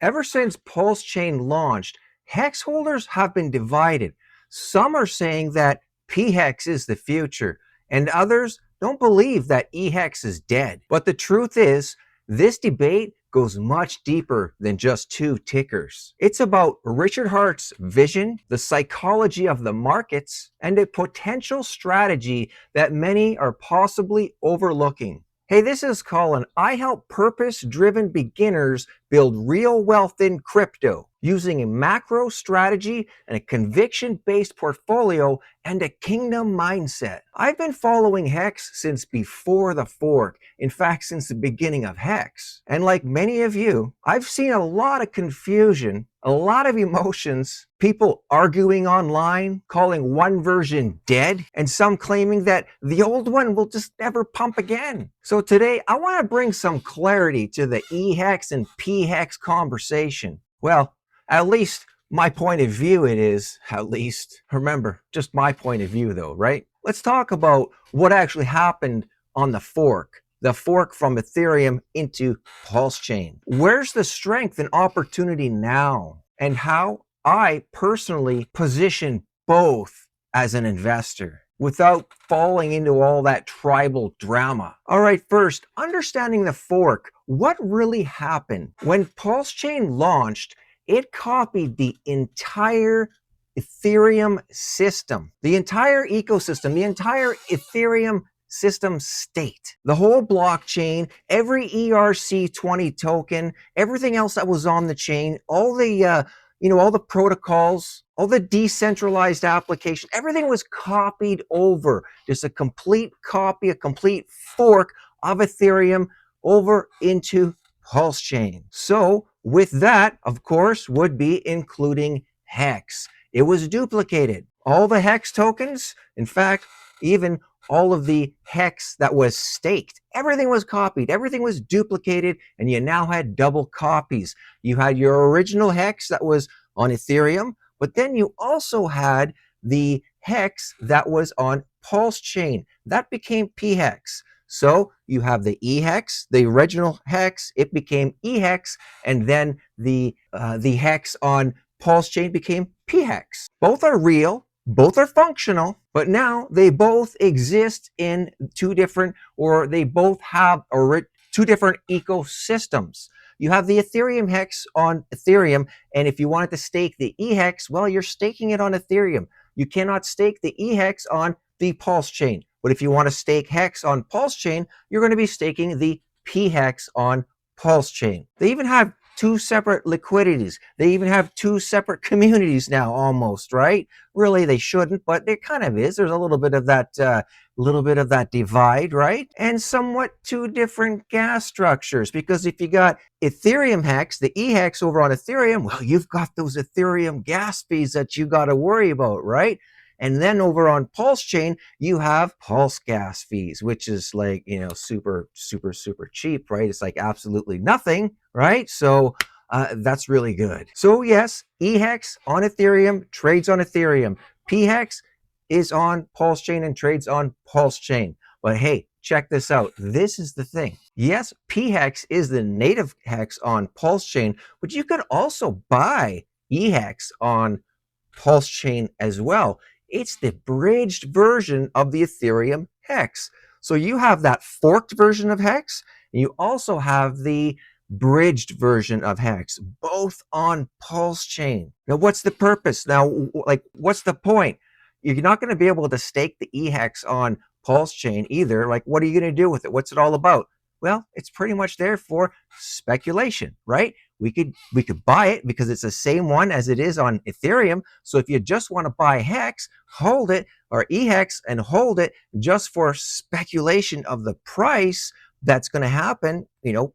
Ever since PulseChain launched, HEX holders have been divided. Some are saying that PHEX is the future, and others don't believe that EHEX is dead. But the truth is, this debate goes much deeper than just two tickers. It's about Richard Hart's vision, the psychology of the markets, and a potential strategy that many are possibly overlooking. Hey, this is Colin. I help purpose-driven beginners build real wealth in crypto using a macro strategy and a conviction-based portfolio and a kingdom mindset. I've been following HEX since before the fork. In fact, since the beginning of HEX. And like many of you, I've seen a lot of confusion, a lot of emotions, people arguing online, calling one version dead, and some claiming that the old one will just never pump again. So today, I want to bring some clarity to the EHEX and PHEX conversation. Well, at least my point of view it is, at least. Remember, just my point of view though, right? Let's talk about what actually happened on the fork from Ethereum into PulseChain. Where's the strength and opportunity now? And how I personally position both as an investor without falling into all that tribal drama. All right, first, understanding the fork. What really happened? When PulseChain launched, it copied the entire Ethereum system, the entire ecosystem, the entire Ethereum system state, the whole blockchain, every ERC20 token, everything else that was on the chain, all the all the protocols, all the decentralized application, everything was copied over. Just a complete copy, a complete fork of Ethereum over into PulseChain. So with that, of course, would be including HEX. It was duplicated. All the HEX tokens, in fact, even all of the HEX that was staked, everything was copied, everything was duplicated, and you now had double copies. You had your original HEX that was on Ethereum, but then you also had the HEX that was on PulseChain. That became PHEX. So you have the EHEX, the original HEX, it became EHEX, and then the HEX on PulseChain became PHEX. Both are real, both are functional, but now they both exist in two different ecosystems. You have the Ethereum HEX on Ethereum, and if you wanted to stake the EHEX, well, you're staking it on Ethereum. You cannot stake the EHEX on the PulseChain. But if you want to stake HEX on PulseChain, you're going to be staking the PHEX on PulseChain. They even have two separate liquidities. They even have two separate communities now, almost, right? Really, they shouldn't, but there kind of is. There's a little bit of that divide, right? And somewhat two different gas structures, because if you got Ethereum HEX, the EHEX over on Ethereum, well, you've got those Ethereum gas fees that you got to worry about, right? And then over on PulseChain, you have Pulse gas fees, which is like, super, super, super cheap, right? It's like absolutely nothing, right? So that's really good. So yes, EHEX on Ethereum trades on Ethereum. PHEX is on PulseChain and trades on PulseChain. But hey, check this out. This is the thing. Yes, PHEX is the native HEX on PulseChain, but you could also buy EHEX on PulseChain as well. It's the bridged version of the Ethereum HEX. So you have that forked version of HEX, and you also have the bridged version of HEX, both on PulseChain. Now, what's the purpose? Now, what's the point? You're not going to be able to stake the EHEX on PulseChain either. Like, what are you going to do with it? What's it all about? Well, it's pretty much there for speculation, right? We could buy it because it's the same one as it is on Ethereum. So if you just want to buy HEX, hold it, or EHEX and hold it just for speculation of the price that's going to happen,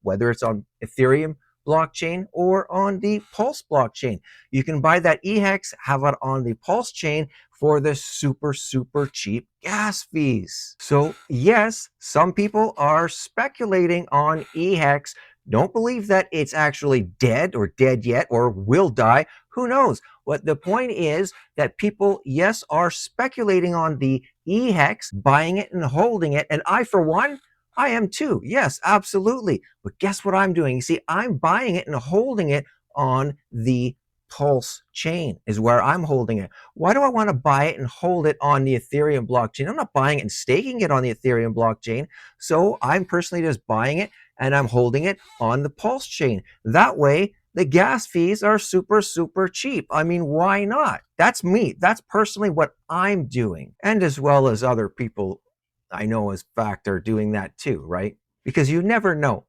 whether it's on Ethereum blockchain or on the Pulse blockchain. You can buy that EHEX, have it on the Pulse chain for the super, super cheap gas fees. So yes, some people are speculating on EHEX. Don't believe that it's actually dead or dead yet or will die. Who knows? But the point is that people, yes, are speculating on the EHEX, buying it and holding it. And I, for one, I am too. Yes, absolutely. But guess what I'm doing? You see, I'm buying it and holding it on the PulseChain is where I'm holding it. Why do I want to buy it and hold it on the Ethereum blockchain? I'm not buying it and staking it on the Ethereum blockchain. So I'm personally just buying it and I'm holding it on the PulseChain. That way, the gas fees are super, super cheap. I mean, why not? That's me. That's personally what I'm doing. And as well as other people I know as fact are doing that too, right? Because you never know.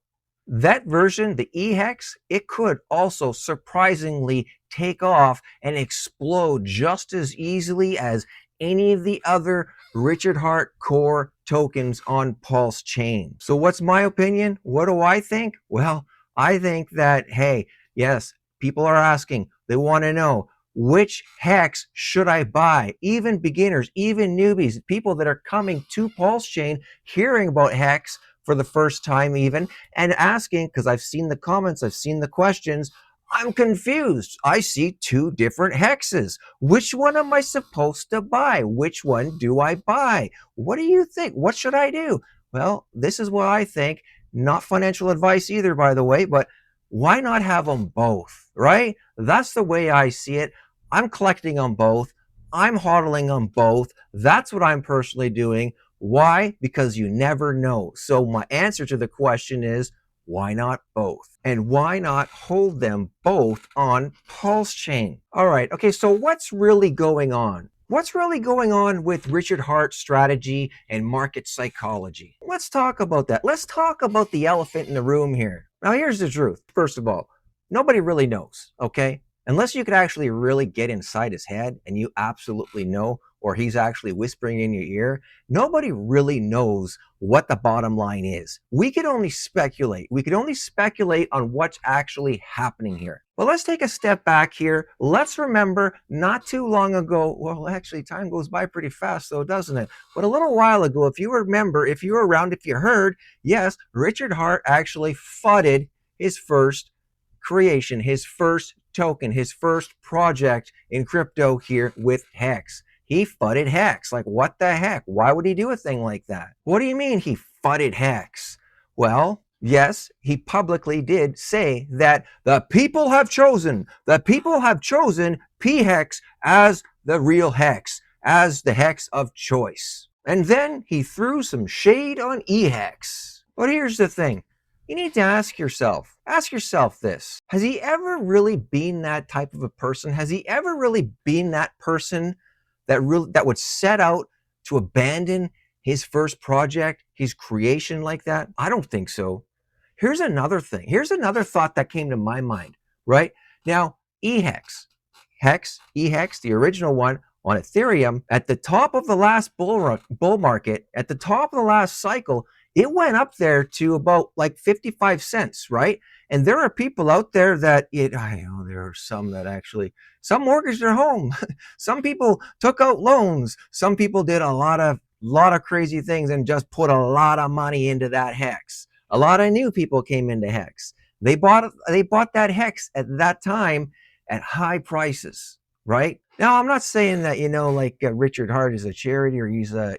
That version, the EHEX, it could also surprisingly take off and explode just as easily as any of the other Richard Heart core tokens on PulseChain. So what's my opinion? What do I think? Well, I think that, hey, yes, people are asking, they want to know, which hex should I buy? Even beginners, even newbies, people that are coming to PulseChain, hearing about hex for the first time even, and asking, because I've seen the comments, I've seen the questions, I'm confused. I see two different hexes. Which one am I supposed to buy? Which one do I buy? What do you think? What should I do? Well, this is what I think. Not financial advice either, by the way, but why not have them both, right? That's the way I see it. I'm collecting on both. I'm hodling on both. That's what I'm personally doing. Why? Because you never know. So my answer to the question is, why not both? And why not hold them both on PulseChain? All right, okay, so what's really going on? What's really going on with Richard Hart's strategy and market psychology? Let's talk about that. Let's talk about the elephant in the room here. Now, here's the truth. First of all, nobody really knows, okay? Unless you could actually really get inside his head and you absolutely know, or he's actually whispering in your ear, nobody really knows what the bottom line is. We could only speculate. We could only speculate on what's actually happening here. But let's take a step back here. Let's remember not too long ago, well, actually time goes by pretty fast though, doesn't it? But a little while ago, if you remember, if you were around, if you heard, yes, Richard Hart actually fudded his first creation, his first token, his first project in crypto here with HEX. He fudded HEX. Like, what the heck? Why would he do a thing like that? What do you mean he fudded HEX? Well, yes, he publicly did say that the people have chosen PHEX as the real HEX, as the HEX of choice. And then he threw some shade on EHEX. But here's the thing. You need to ask yourself this. Has he ever really been that type of a person? Has he ever really been that person that would set out to abandon his first project, his creation like that? I don't think so. Here's another thing. Here's another thought that came to my mind, right? Now, EHEX, EHEX, the original one on Ethereum, at the top of the last bull market, at the top of the last cycle, it went up there to about like 55 cents, right? And there are people out there that I know there are some that actually, some mortgaged their home. Some people took out loans. Some people did a lot of crazy things and just put a lot of money into that HEX. A lot of new people came into HEX. They bought that HEX at that time at high prices, right? Now, I'm not saying that, like Richard Hart is a charity or he's a,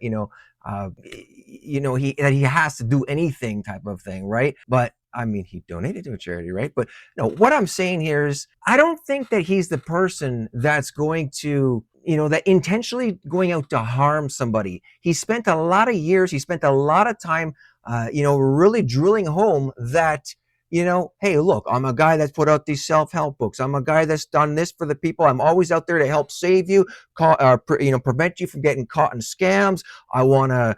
that he has to do anything type of thing, right? But I mean, he donated to a charity, right? But no, what I'm saying here is I don't think that he's the person that's going to, that intentionally going out to harm somebody. He spent a lot of years, he spent a lot of time, really drilling home that, hey, look, I'm a guy that's put out these self-help books. I'm a guy that's done this for the people. I'm always out there to help save you, prevent you from getting caught in scams. I want to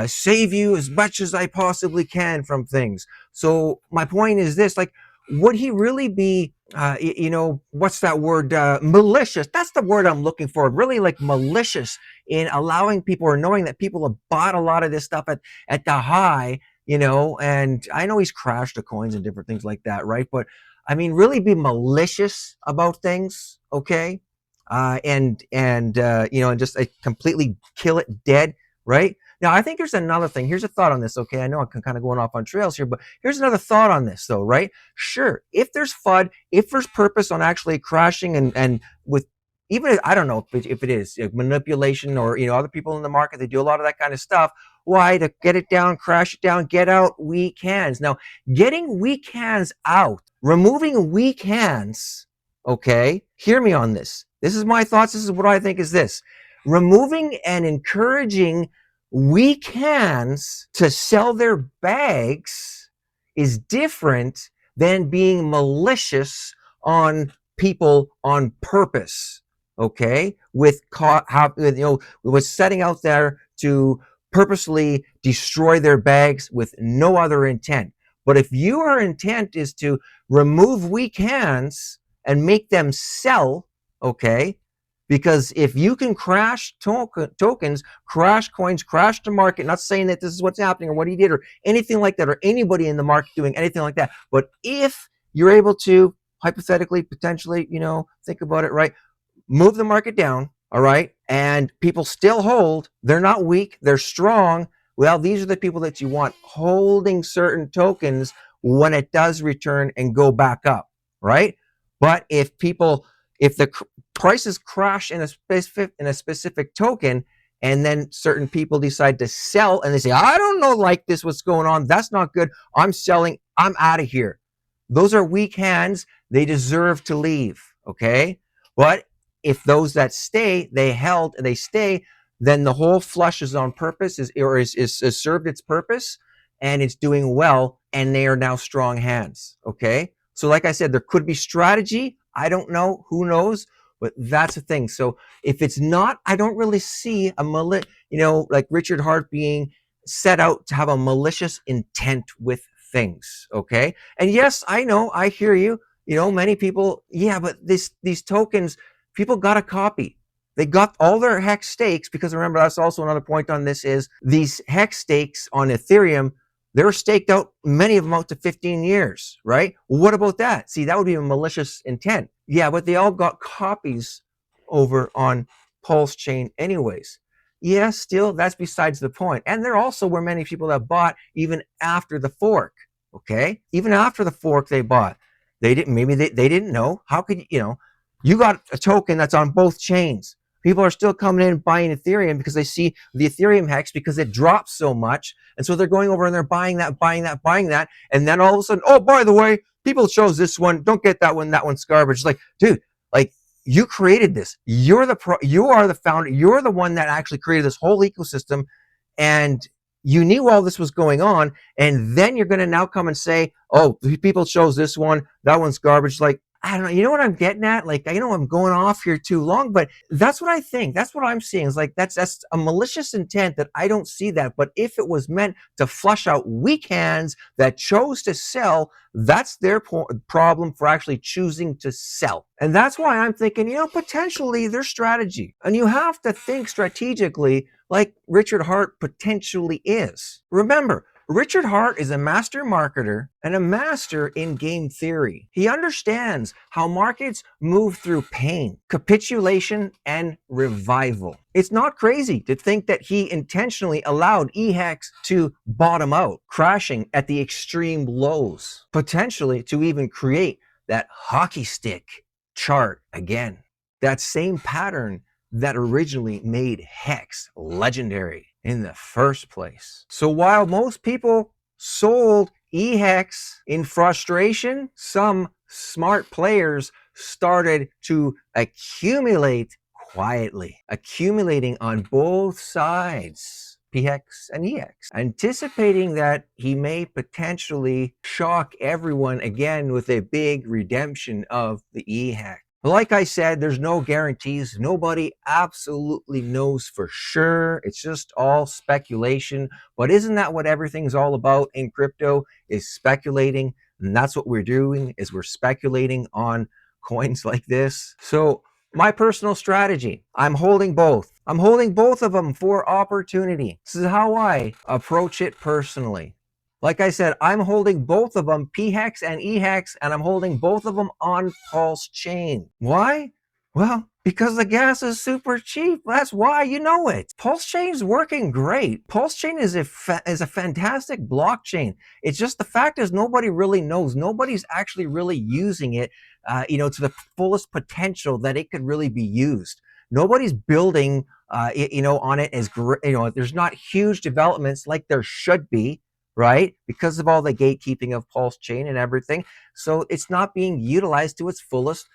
save you as much as I possibly can from things. So my point is this, like, would he really be, what's that word? Malicious. That's the word I'm looking for. Really like malicious in allowing people or knowing that people have bought a lot of this stuff at the high, and I know he's crashed the coins and different things like that, right? But I mean, really be malicious about things, okay? And just completely kill it dead, right? Now, I think here's another thing. Here's a thought on this, okay? I know I'm kind of going off on trails here, but here's another thought on this, though, right? Sure, if there's FUD, if there's purpose on actually crashing and with even if, I don't know if it is manipulation or, other people in the market, they do a lot of that kind of stuff. Why? To get it down, crash it down, get out weak hands. Now, getting weak hands out, removing weak hands, okay, hear me on this. This is my thoughts. This is what I think is this. Removing and encouraging weak hands to sell their bags is different than being malicious on people on purpose, okay? With setting out there to purposely destroy their bags with no other intent. But if your intent is to remove weak hands and make them sell, okay? Because if you can crash tokens, crash coins, crash the market, not saying that this is what's happening or what he did or anything like that, or anybody in the market doing anything like that, but if you're able to hypothetically, potentially, think about it, right? Move the market down, all right? And people still hold. They're not weak. They're strong. Well, these are the people that you want holding certain tokens when it does return and go back up, right? But if the prices crash in a specific token, and then certain people decide to sell and they say, I don't know, like this, what's going on? That's not good. I'm selling. I'm out of here. Those are weak hands. They deserve to leave, okay? But if those that stay, they held and they stay, then the whole flush is on purpose, is served its purpose, and it's doing well, and they are now strong hands, okay? So like I said, there could be strategy. I don't know. Who knows? But that's the thing. So if it's not, I don't really see like Richard Hart being set out to have a malicious intent with things, okay? And yes, I know, I hear you. Many people, yeah, but these tokens, people got a copy. They got all their HEX stakes, because remember, that's also another point on this, is these HEX stakes on Ethereum, they're staked out, many of them out to 15 years, right? Well, what about that? See, that would be a malicious intent. Yeah, but they all got copies over on PulseChain anyways. Yeah, still, that's besides the point. And there also were many people that bought even after the fork, okay? Even after the fork, they bought. They didn't know. How could you got a token that's on both chains. People are still coming in and buying Ethereum because they see the Ethereum HEX because it drops so much. And so they're going over and they're buying that. And then all of a sudden, oh, by the way, people chose this one. Don't get that one. That one's garbage. It's like, dude, like, you created this. You are the founder. You're the one that actually created this whole ecosystem. And you knew all this was going on. And then you're going to now come and say, oh, people chose this one. That one's garbage. Like, I don't know. You know what I'm getting at? Like, I'm going off here too long, but that's what I think. That's what I'm seeing. Is like, that's a malicious intent that I don't see that. But if it was meant to flush out weak hands that chose to sell, that's their problem for actually choosing to sell. And that's why I'm thinking, potentially there's strategy. And you have to think strategically like Richard Hart potentially is. Remember, Richard Hart is a master marketer and a master in game theory. He understands how markets move through pain, capitulation, and revival. It's not crazy to think that he intentionally allowed EHEX to bottom out, crashing at the extreme lows, potentially to even create that hockey stick chart again. That same pattern that originally made HEX legendary in the first place. So while most people sold EHEX in frustration, some smart players started to accumulate quietly, accumulating on both sides, PHEX and EHEX, anticipating that he may potentially shock everyone again with a big redemption of the EHEX. Like I said, there's no guarantees. Nobody absolutely knows for sure. It's just all speculation. But isn't that what everything's all about in crypto, is speculating? And that's what we're doing, is we're speculating on coins like this. So my personal strategy, I'm holding both. I'm holding both of them for opportunity. This is how I approach it personally. Like I said, I'm holding both of them, PHEX and EHEX, and I'm holding both of them on PulseChain. Why? Well, because the gas is super cheap. That's why, you know it. PulseChain is working great. PulseChain is a fantastic blockchain. It's just the fact is nobody really knows. Nobody's actually really using it to the fullest potential that it could really be used. Nobody's building, on it as, there's not huge developments like there should be, right? Because of all the gatekeeping of PulseChain and everything. So it's not being utilized to its fullest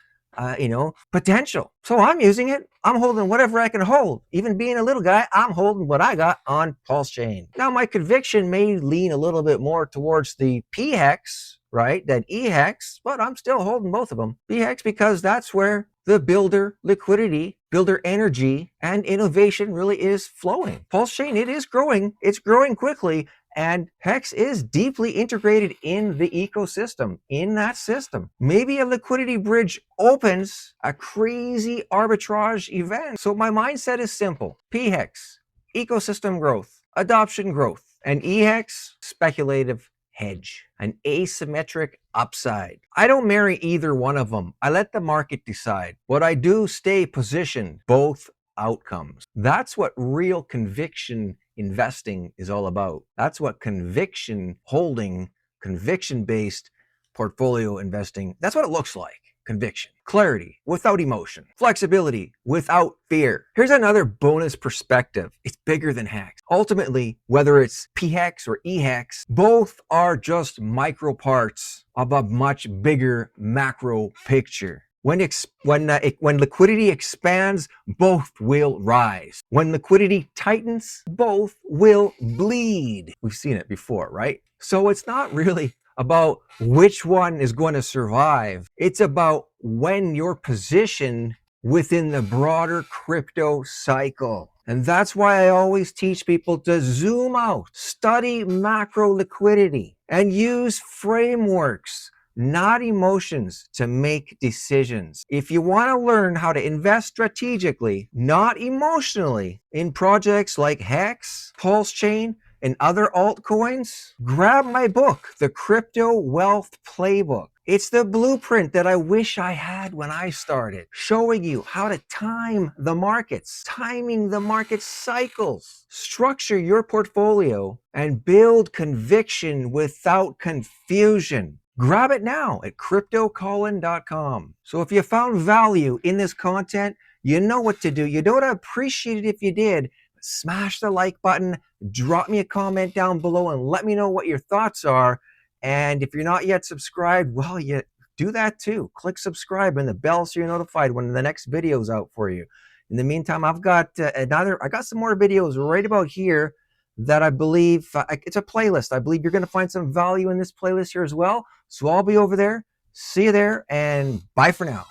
potential. So I'm using it. I'm holding whatever I can hold. Even being a little guy, I'm holding what I got on PulseChain. Now my conviction may lean a little bit more towards the PHEX, right, than EHEX, but I'm still holding both of them. PHEX because that's where the builder liquidity, builder energy, and innovation really is flowing. PulseChain, it is growing. It's growing quickly. And HEX is deeply integrated in the ecosystem, in that system. Maybe a liquidity bridge opens a crazy arbitrage event. So my mindset is simple. PHEX, ecosystem growth, adoption growth, and EHEX, speculative hedge, an asymmetric upside. I don't marry either one of them. I let the market decide. But I do stay positioned, both outcomes. That's what real conviction investing is all about. That's what conviction holding, conviction-based portfolio investing, that's what it looks like. Conviction, clarity without emotion, flexibility without fear. Here's another bonus perspective. It's bigger than HEX. Ultimately, whether it's PHEX or EHEX, both are just micro parts of a much bigger macro picture. When liquidity expands, both will rise. When liquidity tightens, both will bleed. We've seen it before, right? So it's not really about which one is going to survive. It's about when you're positioned within the broader crypto cycle. And that's why I always teach people to zoom out, study macro liquidity, and use frameworks, not emotions, to make decisions. If you want to learn how to invest strategically, not emotionally, in projects like HEX, PulseChain, and other altcoins, grab my book, The Crypto Wealth Playbook. It's the blueprint that I wish I had when I started, showing you how to time the markets, timing the market cycles, structure your portfolio, and build conviction without confusion. Grab it now at cryptocolin.com. So if you found value in this content, you know what to do. You know what? I'd appreciate it if you did. Smash the like button, drop me a comment down below and let me know what your thoughts are. And if you're not yet subscribed, well, you do that too. Click subscribe and the bell so you're notified when the next video is out for you. In the meantime, I've got I got some more videos right about here that I believe it's a playlist. I believe you're going to find some value in this playlist here as well. So I'll be over there. See you there, and bye for now.